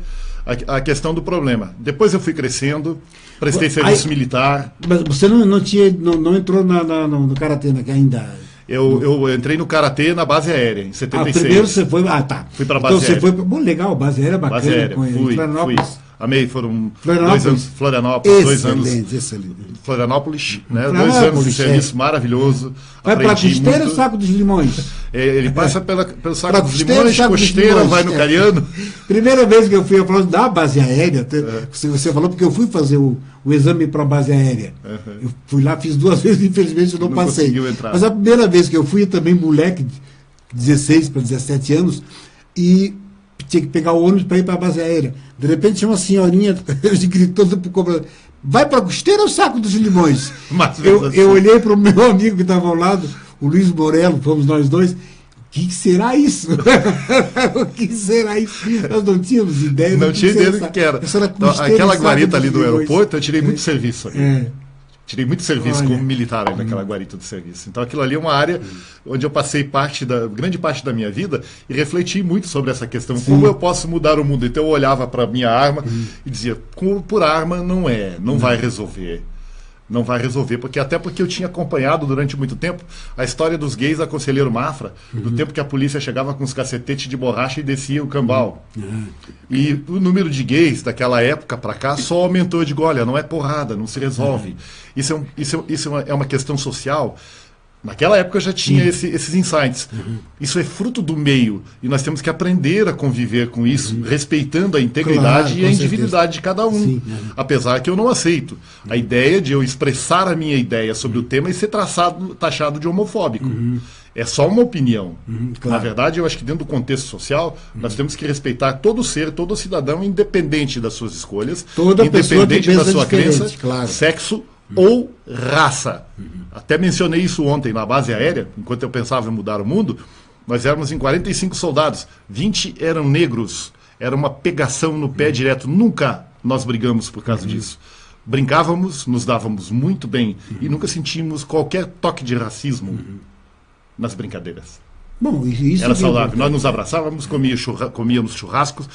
B: a questão do problema. Depois eu fui crescendo, prestei serviço militar.
A: Mas você não entrou no Karatê ainda?
B: Eu entrei no Karatê na base aérea, em 76.
A: Primeiro você foi... tá.
B: Fui para a base aérea.
A: Você foi... Bom, legal, base aérea bacana.
B: Base aérea, fui. Amei, foram 2 anos. Florianópolis, 2 anos.
A: Excelente.
B: Florianópolis, né? 2 anos de serviço maravilhoso.
A: Vai para Costeira ou Saco dos Limões?
B: Ele passa pelo Saco dos Limões, Costeira, vai no Cariano.
A: Primeira vez que eu fui, eu falando da base aérea, você falou porque eu fui fazer o exame para a base aérea. Eu fui lá, fiz 2 vezes, infelizmente eu não passei. Mas a primeira vez que eu fui, eu também moleque, de 16 para 17 anos, e tinha que pegar o ônibus para ir para a base aérea. De repente tinha uma senhorinha gritando para o cobrador: vai para Costeira ou Saco dos Limões? Eu olhei para o meu amigo que estava ao lado, o Luiz Morello, fomos nós dois. O que será isso? O que será isso? Nós não tínhamos ideia.
B: Não tinha ideia do que era. Então, aquela guarita ali do aeroporto, eu tirei muito serviço ali. Tirei muito serviço como militar ali naquela guarita do serviço. Então aquilo ali é uma área onde eu passei grande parte da minha vida e refleti muito sobre essa questão. Como eu posso mudar o mundo? Então eu olhava para a minha arma e dizia, por arma não vai resolver. Não vai resolver, porque eu tinha acompanhado durante muito tempo a história dos gays da Conselheiro Mafra, do tempo que a polícia chegava com os cacetetes de borracha e descia o cambau. E o número de gays daquela época para cá só aumentou. Eu digo, olha, não é porrada, não se resolve. Isso é uma questão social. Naquela época eu já tinha esses insights. Isso é fruto do meio e nós temos que aprender a conviver com isso, respeitando a integridade e a individualidade de cada um. Apesar que eu não aceito a ideia de eu expressar a minha ideia sobre o tema e ser taxado de homofóbico. É só uma opinião. Na verdade, eu acho que dentro do contexto social, nós temos que respeitar todo ser, todo cidadão, independente das suas escolhas, independente da sua crença, sexo ou raça. Até mencionei isso ontem na base aérea, enquanto eu pensava em mudar o mundo. Nós éramos em 45 soldados, 20 eram negros, era uma pegação no pé direto, nunca nós brigamos por causa disso. Brincávamos, nos dávamos muito bem e nunca sentimos qualquer toque de racismo nas brincadeiras.
A: Bom, isso
B: era saudável. Nós nos abraçávamos, comíamos churrascos,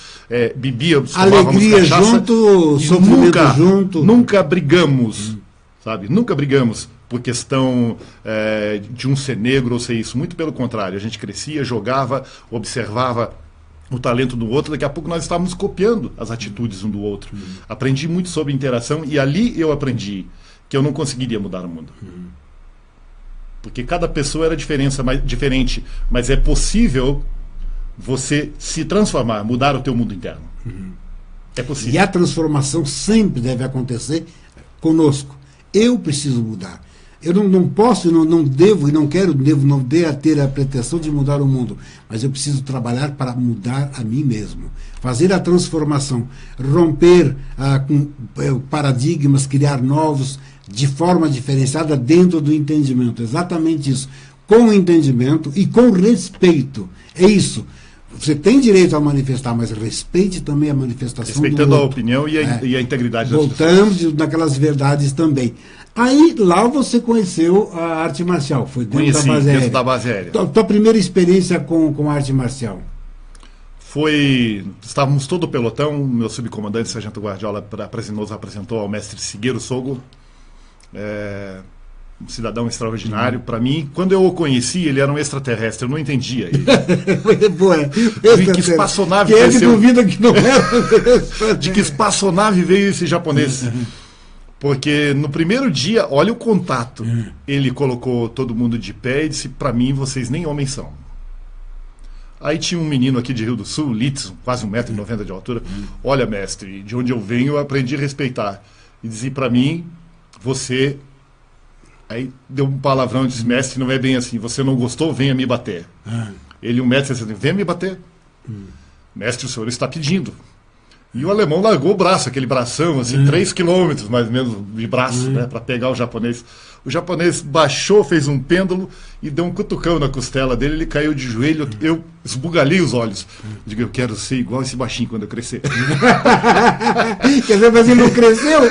B: bebíamos, tomávamos
A: alegria
B: cachaça,
A: junto, sofrimento junto.
B: Nunca brigamos. Sabe? Nunca brigamos por questão de um ser negro ou ser isso. Muito pelo contrário. A gente crescia, jogava, observava o talento do outro. Daqui a pouco nós estávamos copiando as atitudes um do outro. Aprendi muito sobre interação e ali eu aprendi que eu não conseguiria mudar o mundo. Porque cada pessoa era diferente. Mas é possível você se transformar, mudar o teu mundo interno. É possível.
A: E a transformação sempre deve acontecer conosco. Eu preciso mudar. Eu não posso, não devo e não quero, não devo ter a pretensão de mudar o mundo, mas eu preciso trabalhar para mudar a mim mesmo. Fazer a transformação, romper com paradigmas, criar novos, de forma diferenciada dentro do entendimento. Exatamente isso. Com entendimento e com respeito. É isso. Você tem direito a manifestar, mas respeite também a manifestação
B: respeitando
A: do
B: a
A: outro.
B: opinião e a integridade das pessoas.
A: Voltamos naquelas verdades também. Aí, lá você conheceu a arte marcial. Foi dentro da base aérea. Tua primeira experiência com a arte marcial?
B: Estávamos todo o pelotão, meu subcomandante, Sargento Guardiola, nos apresentou ao mestre Sigueiro Sogo, um cidadão extraordinário. Para mim, quando eu o conheci, ele era um extraterrestre, eu não entendia ele. De que espaçonave
A: veio que não era.
B: De que espaçonave veio esse japonês? Porque no primeiro dia, olha o contato. Ele colocou todo mundo de pé e disse: para mim, vocês nem homens são. Aí tinha um menino aqui de Rio do Sul, Litz, quase 1,90 m de altura. Olha, mestre, de onde eu venho, eu aprendi a respeitar. E dizia para mim: você... Aí deu um palavrão e disse: mestre, não é bem assim. Você não gostou? Venha me bater. Ele, 1,60 m, venha me bater. Mestre, o senhor está pedindo. E o alemão largou o braço, aquele bração, assim, 3 quilômetros mais ou menos de braço, né, para pegar o japonês. O japonês baixou, fez um pêndulo e deu um cutucão na costela dele, ele caiu de joelho, eu esbugalhei os olhos. Digo, eu quero ser igual esse baixinho quando eu crescer.
A: Quer dizer, mas ele não cresceu?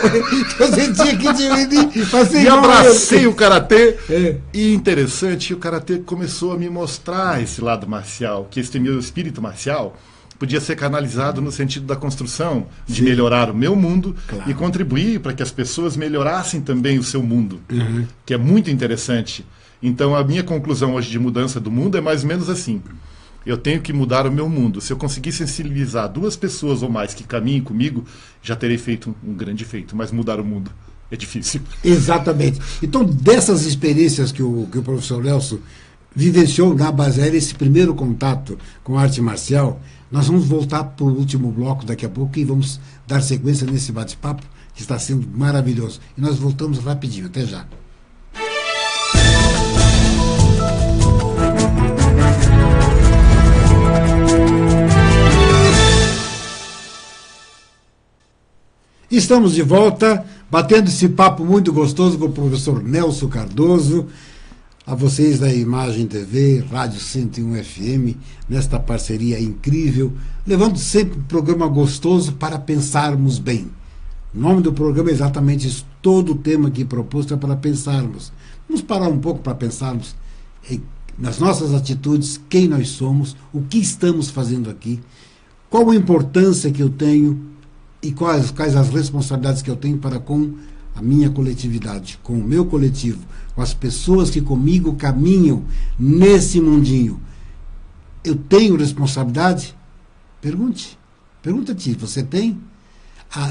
A: Você tinha que diminuir para ser igual.
B: E abracei o karatê. E interessante, o karatê começou a me mostrar esse lado marcial, que esse meu espírito marcial podia ser canalizado no sentido da construção, de melhorar o meu mundo e contribuir para que as pessoas melhorassem também o seu mundo, que é muito interessante. Então, a minha conclusão hoje de mudança do mundo é mais ou menos assim. Eu tenho que mudar o meu mundo. Se eu conseguir sensibilizar 2 pessoas ou mais que caminhem comigo, já terei feito um grande feito. Mas mudar o mundo é difícil.
A: Exatamente. Então, dessas experiências que o professor Nelson vivenciou na base aérea, esse primeiro contato com a arte marcial, nós vamos voltar para o último bloco daqui a pouco e vamos dar sequência nesse bate-papo, que está sendo maravilhoso. E nós voltamos rapidinho. Até já. Estamos de volta, batendo esse papo muito gostoso com o professor Nelson Cardoso, a vocês da Imagem TV, Rádio 101 FM, nesta parceria incrível, levando sempre um programa gostoso para pensarmos bem. O nome do programa é exatamente isso, todo o tema aqui proposto é para pensarmos. Vamos parar um pouco para pensarmos nas nossas atitudes, quem nós somos, o que estamos fazendo aqui, qual a importância que eu tenho e quais as responsabilidades que eu tenho para com a minha coletividade, com o meu coletivo, com as pessoas que comigo caminham nesse mundinho. Eu tenho responsabilidade? Pergunta-te, você tem?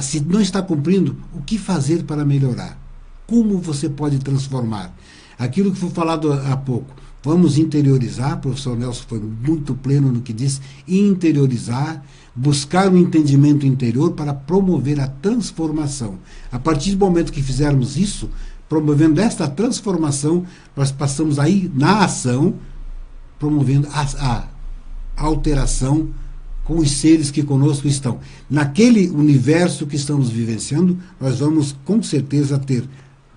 A: Se não está cumprindo, o que fazer para melhorar? Como você pode transformar? Aquilo que foi falado há pouco, vamos interiorizar, o professor Nelson foi muito pleno no que disse, interiorizar, buscar um entendimento interior para promover a transformação. A partir do momento que fizermos isso, promovendo esta transformação, nós passamos aí na ação, promovendo a alteração com os seres que conosco estão. Naquele universo que estamos vivenciando, nós vamos com certeza ter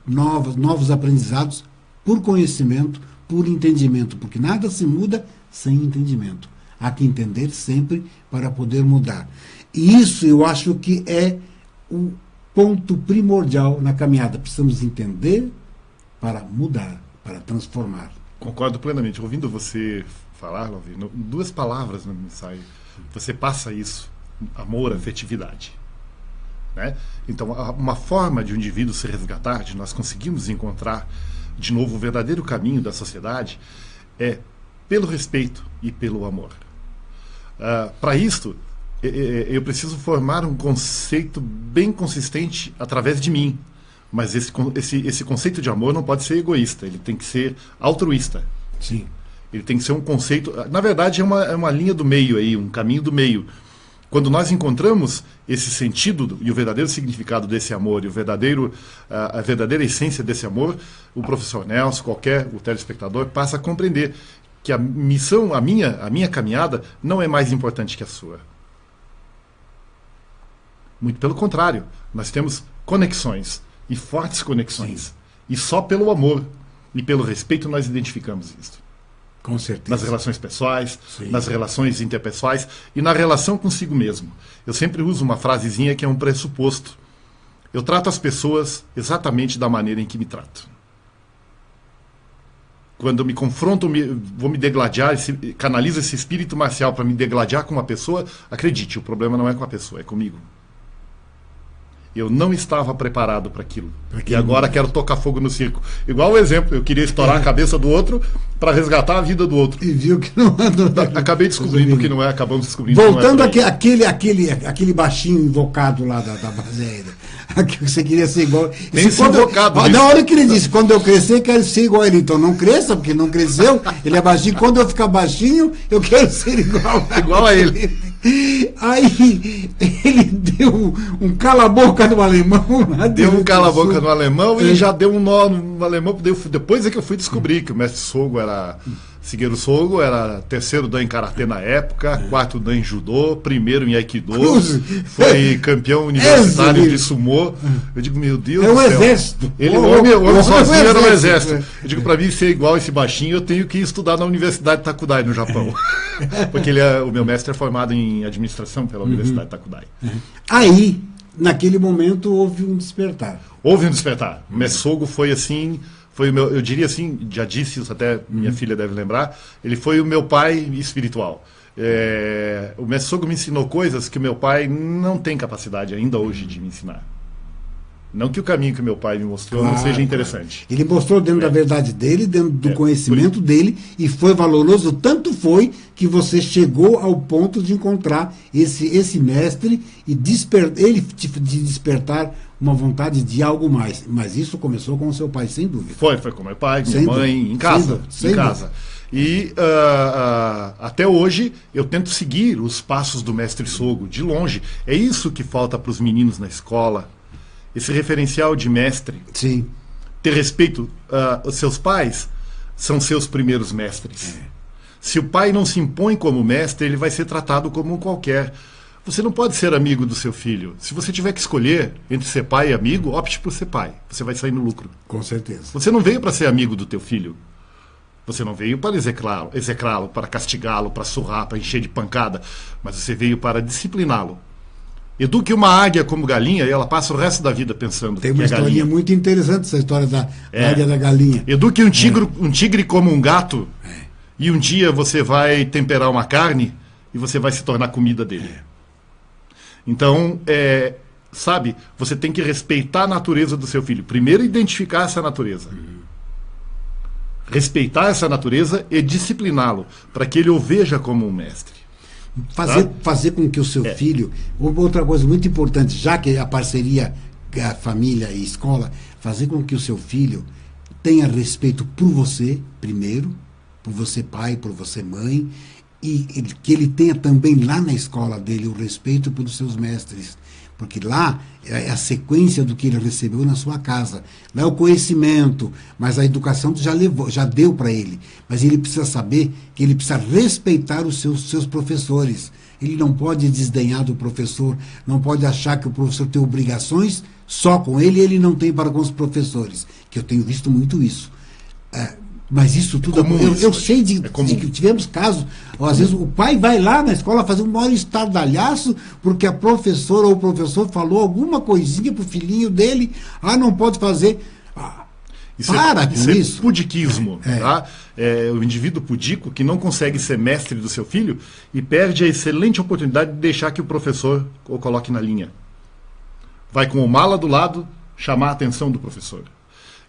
A: novos aprendizados por conhecimento, por entendimento, porque nada se muda sem entendimento. Há que entender sempre para poder mudar. E isso eu acho que é o ponto primordial na caminhada. Precisamos entender para mudar, para transformar.
B: Concordo plenamente. Ouvindo você falar, Lavino, 2 palavras no ensaio. Você passa isso: amor, afetividade. Né? Então, uma forma de um indivíduo se resgatar, de nós conseguirmos encontrar de novo o verdadeiro caminho da sociedade, é pelo respeito e pelo amor. Para isto, eu preciso formar um conceito bem consistente através de mim. Mas esse conceito de amor não pode ser egoísta, ele tem que ser altruísta.
A: Sim.
B: Ele tem que ser um conceito... Na verdade, é uma linha do meio aí, um caminho do meio. Quando nós encontramos esse sentido e o verdadeiro significado desse amor, e a verdadeira essência desse amor, o professor Nelson, o telespectador, passa a compreender que a missão, a minha caminhada, não é mais importante que a sua. Muito pelo contrário, nós temos conexões, e fortes conexões. Sim. E só pelo amor e pelo respeito nós identificamos isso.
A: Com certeza.
B: Nas relações pessoais,
A: Sim.
B: nas relações interpessoais e na relação consigo mesmo. Eu sempre uso uma frasezinha que é um pressuposto. Eu trato as pessoas exatamente da maneira em que me trato. Quando eu me confronto, vou me degladiar, canalizo esse espírito marcial para me degladiar com uma pessoa, acredite, o problema não é com a pessoa, é comigo. Eu não estava preparado para aquilo. E agora quero tocar fogo no circo. Igual o exemplo, eu queria estourar a cabeça do outro para resgatar a vida do outro.
A: E viu que não é.
B: Acabei descobrindo que não é, acabamos descobrindo
A: Voltando
B: que não é
A: aquele baixinho invocado lá da base aérea. Você queria ser igual.
B: Nem se invocado.
A: Na hora que ele disse, quando eu crescer, quero ser igual a ele. Então não cresça, porque não cresceu. Ele é baixinho. Quando eu ficar baixinho, eu quero ser igual a ele. Aí ele deu um cala-boca no alemão.
B: Deu um cala-boca no alemão e já deu um nó no alemão. Depois é que eu fui descobrir que o mestre Sogo era Shigeru Sogo era terceiro dan em karatê na época, quarto dan em judô, primeiro em aikido, foi campeão universitário de sumô. Eu digo, meu Deus do céu.
A: Exército.
B: Ele, o homem sozinho era um exército. Eu digo, para mim ser igual esse baixinho, eu tenho que estudar na Universidade Takudai, no Japão. Porque o meu mestre é formado em administração pela Universidade Takudai.
A: Aí, naquele momento, houve um despertar.
B: Houve um despertar. O mestre Sogo foi assim... Foi o meu, eu diria assim, já disse isso, até minha filha deve lembrar, ele foi o meu pai espiritual. O mestre Sogo me ensinou coisas que o meu pai não tem capacidade ainda hoje de me ensinar. Não que o caminho que o meu pai me mostrou não seja interessante.
A: Ele mostrou dentro da verdade dele, dentro do conhecimento dele, e foi valoroso, tanto foi que você chegou ao ponto de encontrar esse mestre e de despertar uma vontade de algo mais. Mas isso começou com o seu pai, sem dúvida.
B: Foi com meu pai, minha mãe, em casa. Em casa. E até hoje eu tento seguir os passos do mestre Sogo, de longe. É isso que falta para os meninos na escola. Esse referencial de mestre.
A: Sim.
B: Ter respeito. Os seus pais são seus primeiros mestres. Se o pai não se impõe como mestre, ele vai ser tratado como um qualquer. Você não pode ser amigo do seu filho. Se você tiver que escolher entre ser pai e amigo, opte por ser pai. Você vai sair no lucro.
A: Com certeza.
B: Você não veio para ser amigo do teu filho. Você não veio para execrá-lo, para castigá-lo, para surrar, para encher de pancada. Mas você veio para discipliná-lo. Eduque uma águia como galinha e ela passa o resto da vida pensando
A: que é galinha. Tem uma historinha muito interessante, essa história da águia da galinha.
B: Eduque um tigre como um gato e um dia você vai temperar uma carne e você vai se tornar comida dele. Então, sabe, você tem que respeitar a natureza do seu filho. Primeiro, identificar essa natureza. Respeitar essa natureza e discipliná-lo, para que ele o veja como um mestre.
A: Fazer com que o seu filho... Outra coisa muito importante, já que a parceria, a família e escola, fazer com que o seu filho tenha respeito por você, primeiro, por você pai, por você mãe, e que ele tenha também lá na escola dele o respeito pelos seus mestres, porque lá é a sequência do que ele recebeu na sua casa. Lá é o conhecimento, mas a educação já deu para ele. Mas ele precisa saber que ele precisa respeitar os seus professores. Ele não pode desdenhar do professor, não pode achar que o professor tem obrigações só com ele e ele não tem para com os professores, que eu tenho visto muito isso. Mas isso tudo é comum. Eu sei de que tivemos casos, às vezes o pai vai lá na escola fazer um maior estardalhaço porque a professora ou o professor falou alguma coisinha pro filhinho dele, não pode fazer.
B: Isso é pudiquismo. Tá? É o indivíduo pudico que não consegue ser mestre do seu filho e perde a excelente oportunidade de deixar que o professor o coloque na linha. Vai com o mala do lado chamar a atenção do professor.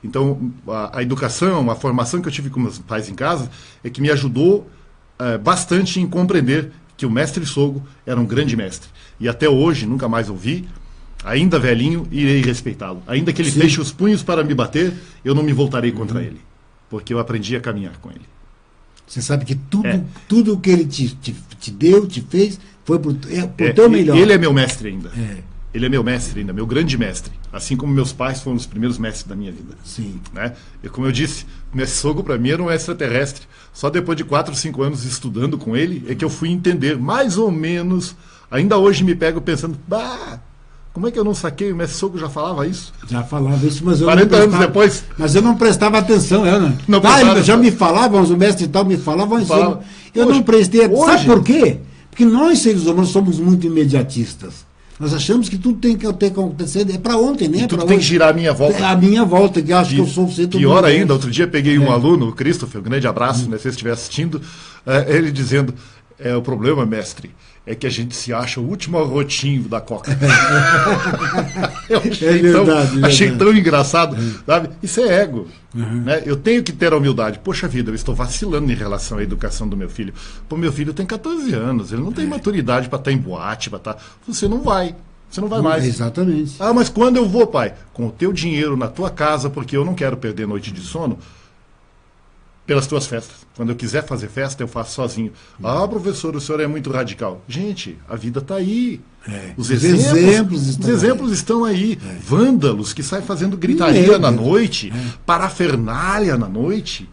B: Então, a educação, a formação que eu tive com meus pais em casa é que me ajudou bastante em compreender que o mestre Sogo era um grande mestre. E até hoje, nunca mais ouvi, ainda velhinho, irei respeitá-lo. Ainda que ele feche os punhos para me bater, eu não me voltarei contra ele. Porque eu aprendi a caminhar com ele.
A: Você sabe que tudo o que ele te deu, te fez, foi por teu melhor.
B: Ele é meu mestre ainda. Ele é meu mestre ainda, meu grande mestre. Assim como meus pais foram os primeiros mestres da minha vida.
A: Sim.
B: Né? E como eu disse, o mestre Sogo para mim era um extraterrestre. Só depois de 4 ou 5 anos estudando com ele é que eu fui entender mais ou menos. Ainda hoje me pego pensando, como é que eu não saquei? O mestre Sogo já falava isso?
A: Já falava isso, mas eu
B: 40 anos depois.
A: Mas eu não prestava atenção, já me falavam, o mestre e tal me falavam isso. Eu não prestei atenção. Sabe por quê? Porque nós, seres humanos, somos muito imediatistas. Nós achamos que tudo tem que acontecer, é para ontem, né?
B: Tudo tem que girar a minha volta.
A: A minha volta, que eu acho que eu sou o centro do
B: Pior ainda, outro dia peguei um aluno, o Christopher, um grande abraço, né, se você estiver assistindo, ele dizendo, o problema, mestre, é que a gente se acha o último arrotinho da Coca. Eu achei tão engraçado, sabe? Isso é ego. Né? Eu tenho que ter a humildade. Poxa vida, eu estou vacilando em relação à educação do meu filho. Pô, meu filho tem 14 anos, ele não tem maturidade para estar em boate, para estar... Você não vai mais.
A: Exatamente.
B: Mas quando eu vou, pai? Com o teu dinheiro na tua casa, porque eu não quero perder noite de sono. pelas tuas festas. Quando eu quiser fazer festa, eu faço sozinho. Ah, professor, o senhor é muito radical. Gente, a vida está aí. Os exemplos estão aí. Vândalos que saem fazendo gritaria na noite, parafernália na noite.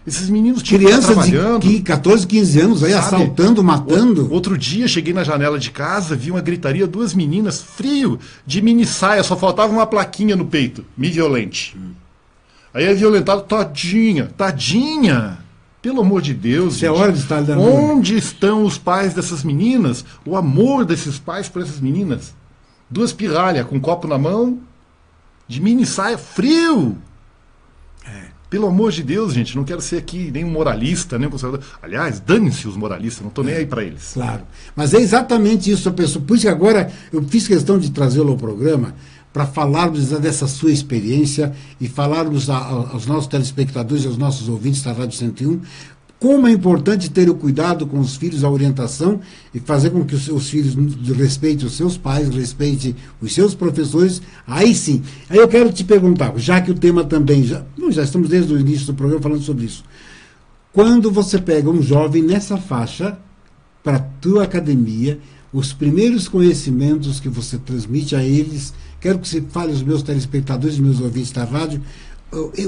B: Esses meninos
A: crianças de 14, 15 anos aí, sabe, assaltando, matando.
B: Outro dia cheguei na janela de casa, vi uma gritaria, 2 meninas, frio, de mini saia, só faltava uma plaquinha no peito, me violente. Aí é violentado, tadinha. Pelo amor de Deus,
A: gente, é hora de estar dando.
B: Onde estão os pais dessas meninas? O amor desses pais por essas meninas? 2 pirralhas com um copo na mão, de mini saia, frio. Pelo amor de Deus, gente, não quero ser aqui nem um moralista, nem um conservador. Aliás, dane-se os moralistas, não estou nem aí para eles.
A: Claro, mas é exatamente isso, pessoa. Por isso que agora eu fiz questão de trazê-lo ao programa, para falarmos dessa sua experiência e falarmos aos nossos telespectadores e aos nossos ouvintes da Rádio 101 como é importante ter o cuidado com os filhos, a orientação e fazer com que os seus filhos respeitem os seus pais, respeitem os seus professores. Aí sim, aí eu quero te perguntar, já que o tema também, já estamos desde o início do programa falando sobre isso, quando você pega um jovem nessa faixa para a tua academia, os primeiros conhecimentos que você transmite a eles, quero que você fale aos meus telespectadores e meus ouvintes da rádio,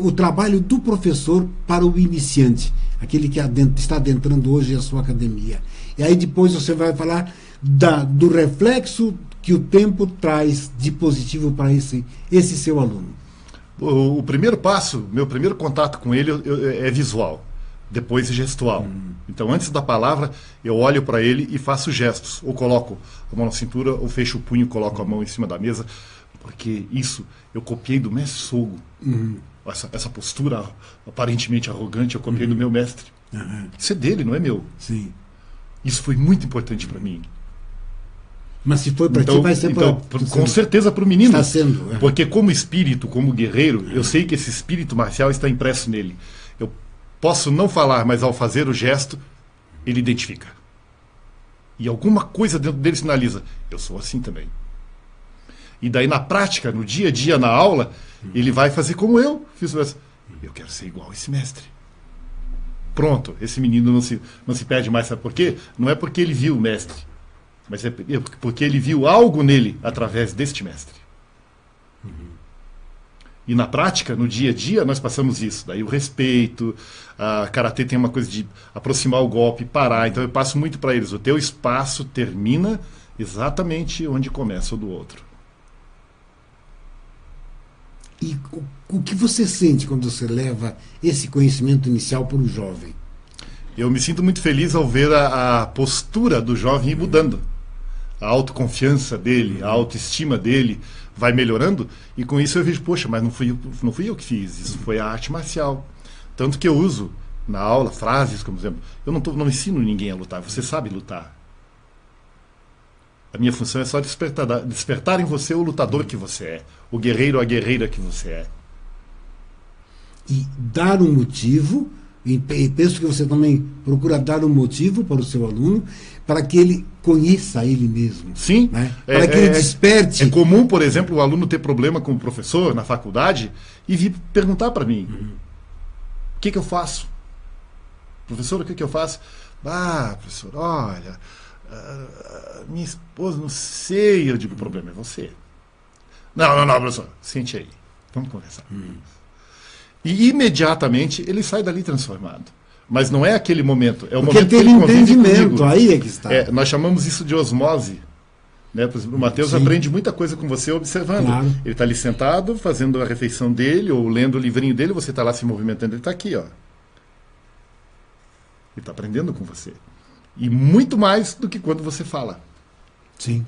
A: o trabalho do professor para o iniciante, aquele que está adentrando hoje a sua academia. E aí depois você vai falar do reflexo que o tempo traz de positivo para esse seu aluno.
B: O primeiro passo, meu primeiro contato com ele é visual, depois gestual. Então, antes da palavra, eu olho para ele e faço gestos. Ou coloco a mão na cintura, ou fecho o punho, coloco a mão em cima da mesa. Porque isso eu copiei do mestre Sogo. Essa postura aparentemente arrogante eu copiei do meu mestre. Isso é dele, não é meu.
A: Sim.
B: Isso foi muito importante para mim.
A: Mas se foi para ti, vai ser
B: para... Com certeza para o menino.
A: Está sendo.
B: Porque como espírito, como guerreiro, eu sei que esse espírito marcial está impresso nele. Eu posso não falar, mas ao fazer o gesto, ele identifica. E alguma coisa dentro dele sinaliza, eu sou assim também. E daí na prática, no dia a dia, na aula, ele vai fazer como eu fiz. Eu quero ser igual a esse mestre. Pronto, esse menino não se perde mais. Sabe por quê? Não é porque ele viu o mestre, mas é porque ele viu algo nele através deste mestre. E na prática, no dia a dia, nós passamos isso. Daí o respeito, a karatê tem uma coisa de aproximar o golpe, parar. Então eu passo muito para eles. O teu espaço termina exatamente onde começa o do outro.
A: E o que você sente quando você leva esse conhecimento inicial para o jovem?
B: Eu me sinto muito feliz ao ver a postura do jovem ir mudando. A autoconfiança dele, a autoestima dele vai melhorando. E com isso eu vejo, poxa, mas não fui eu que fiz, isso foi a arte marcial. Tanto que eu uso na aula frases como, por exemplo, eu não ensino ninguém a lutar, você sabe lutar. A minha função é só despertar em você o lutador que você é, o guerreiro ou a guerreira que você é.
A: E dar um motivo, e penso que você também procura dar um motivo para o seu aluno, para que ele conheça ele mesmo.
B: Sim.
A: Né? Para que ele desperte.
B: É comum, por exemplo, o aluno ter problema com o professor na faculdade e vir perguntar para mim, o que eu faço? Professor, o que eu faço? Ah, professor, olha... minha esposa, não sei. Eu digo, o problema é você. Não, professor, sente aí, vamos conversar. E imediatamente ele sai dali transformado. Mas não é aquele momento, é o
A: porque
B: momento que
A: ele
B: convive
A: entendimento,
B: comigo.
A: aí é que está.
B: Nós chamamos isso de osmose. Né? Por exemplo, o Matheus aprende muita coisa com você observando.
A: Claro.
B: Ele está ali sentado, fazendo a refeição dele, ou lendo o livrinho dele, você está lá se movimentando, ele está aqui, ó. Ele está aprendendo com você. E muito mais do que quando você fala.
A: Sim.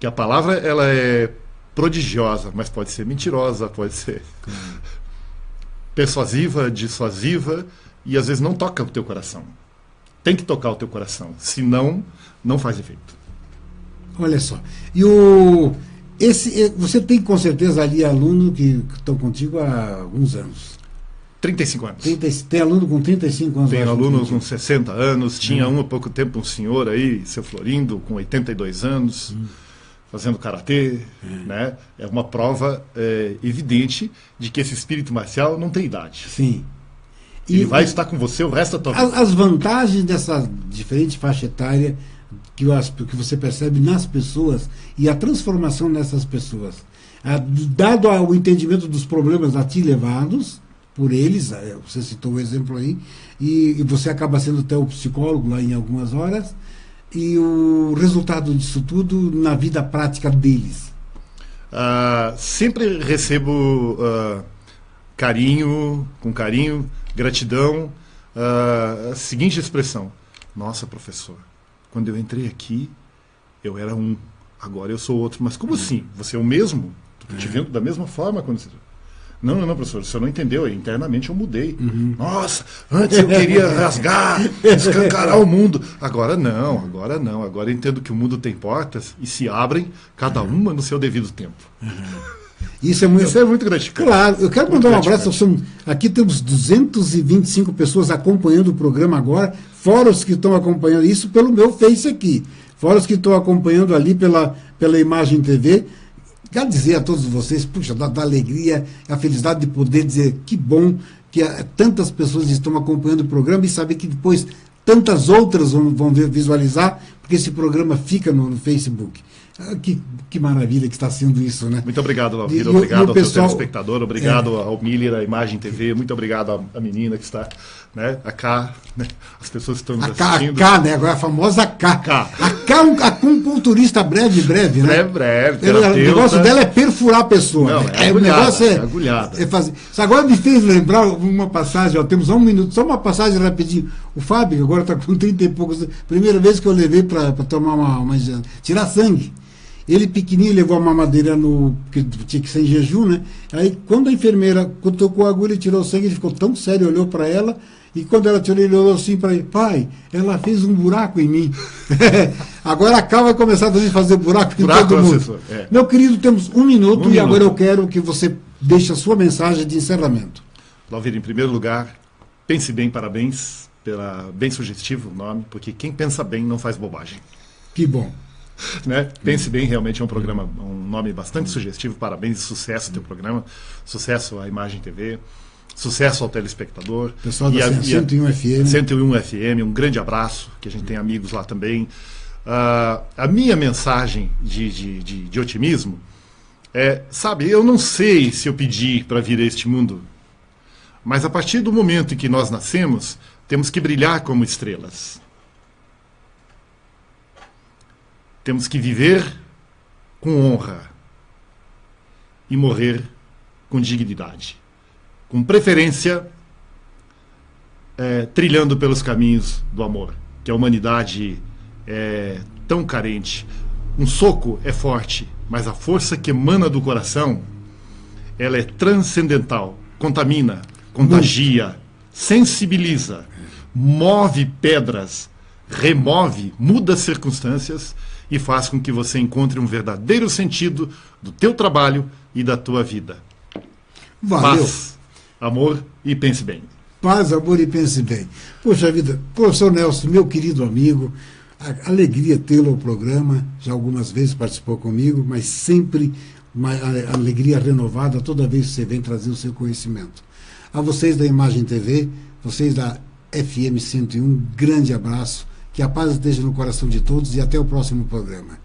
B: Que a palavra, ela é prodigiosa, mas pode ser mentirosa, pode ser persuasiva, dissuasiva, e às vezes não toca o teu coração. Tem que tocar o teu coração, senão não faz efeito.
A: Olha só. E você tem com certeza ali aluno que estão contigo há alguns anos.
B: 35 anos.
A: Tem aluno com 35 anos.
B: Tem aluno com 60 anos. Tinha há pouco tempo um senhor aí, seu Florindo, com 82 anos, fazendo karatê. Né? É uma prova evidente de que esse espírito marcial não tem idade.
A: Sim.
B: Ele vai estar com você o resto da tua vida.
A: As vantagens dessa diferente faixa etária que você percebe nas pessoas e a transformação nessas pessoas. Dado o entendimento dos problemas a ti levados por eles, você citou o exemplo aí, e você acaba sendo até o psicólogo lá em algumas horas, e o resultado disso tudo na vida prática deles.
B: Sempre recebo com carinho, gratidão, a seguinte expressão: nossa, professor, quando eu entrei aqui eu era um, agora eu sou outro. Mas como assim? Você é o mesmo? Estou te vendo da mesma forma quando você... Não, professor, o senhor não entendeu. Internamente eu mudei. Nossa, antes eu queria rasgar, escancarar o mundo. Agora não. Agora eu entendo que o mundo tem portas e se abrem, cada uma no seu devido tempo.
A: Isso é muito
B: gratificante.
A: Claro, eu quero mandar um abraço. Aqui temos 225 pessoas acompanhando o programa agora, fora os que estão acompanhando isso pelo meu Face aqui, fora os que estão acompanhando ali pela Imagem TV. Quero dizer a todos vocês, puxa, da alegria, a felicidade de poder dizer que bom que tantas pessoas estão acompanhando o programa e saber que depois tantas outras vão visualizar, porque esse programa fica no Facebook. Que maravilha que está sendo isso, né?
B: Muito obrigado, Lauvir. Obrigado ao teu telespectador, obrigado ao Miller, à Imagem TV, muito obrigado à menina que está, né? A K, né? As pessoas que estão nos assistindo.
A: A K, né? Agora a famosa K. A K um acupunturista breve, né?
B: Breve.
A: O negócio dela é perfurar a pessoa.
B: Não,
A: né?
B: agulhada,
A: o negócio é
B: agulhada.
A: Isso agora me fez lembrar uma passagem, temos 1 minuto, só uma passagem rapidinho. O Fábio, agora está com 30 e poucos, primeira vez que eu levei para tomar tirar sangue. Ele pequenininho levou a mamadeira que tinha que ser em jejum, né? Aí quando a enfermeira tocou a agulha e tirou o sangue, ele ficou tão sério, olhou para ela, e quando ela tirou, ele olhou assim para ele: pai, ela fez um buraco em mim. Agora a Ká vai começar também a fazer buraco em todo mundo. Meu querido, temos 1 minuto e agora eu quero que você deixe a sua mensagem de encerramento.
B: Lauvir, em primeiro lugar, pense bem, parabéns, bem sugestivo o nome, porque quem pensa bem não faz bobagem.
A: Que bom.
B: Né? Pense bem, realmente é um nome bastante sugestivo. Parabéns e sucesso ao teu programa, sucesso à Imagem TV, sucesso ao telespectador.
A: Pessoal da 101 FM.
B: 101 FM, um grande abraço, que a gente tem amigos lá também. A minha mensagem de otimismo é, sabe, eu não sei se eu pedi para vir a este mundo, mas a partir do momento em que nós nascemos, temos que brilhar como estrelas. Temos que viver com honra e morrer com dignidade. Com preferência, trilhando pelos caminhos do amor, que a humanidade é tão carente. Um soco é forte, mas a força que emana do coração, ela é transcendental, contamina, contagia, sensibiliza, move pedras, remove, muda circunstâncias e faz com que você encontre um verdadeiro sentido do teu trabalho e da tua vida.
A: Valeu.
B: Paz, amor e pense bem.
A: Paz, amor e pense bem. Poxa vida, professor Nelson, meu querido amigo, alegria tê-lo ao programa, já algumas vezes participou comigo, mas sempre uma alegria renovada toda vez que você vem trazer o seu conhecimento. A vocês da Imagem TV, vocês da FM 101, grande abraço. Que a paz esteja no coração de todos e até o próximo programa.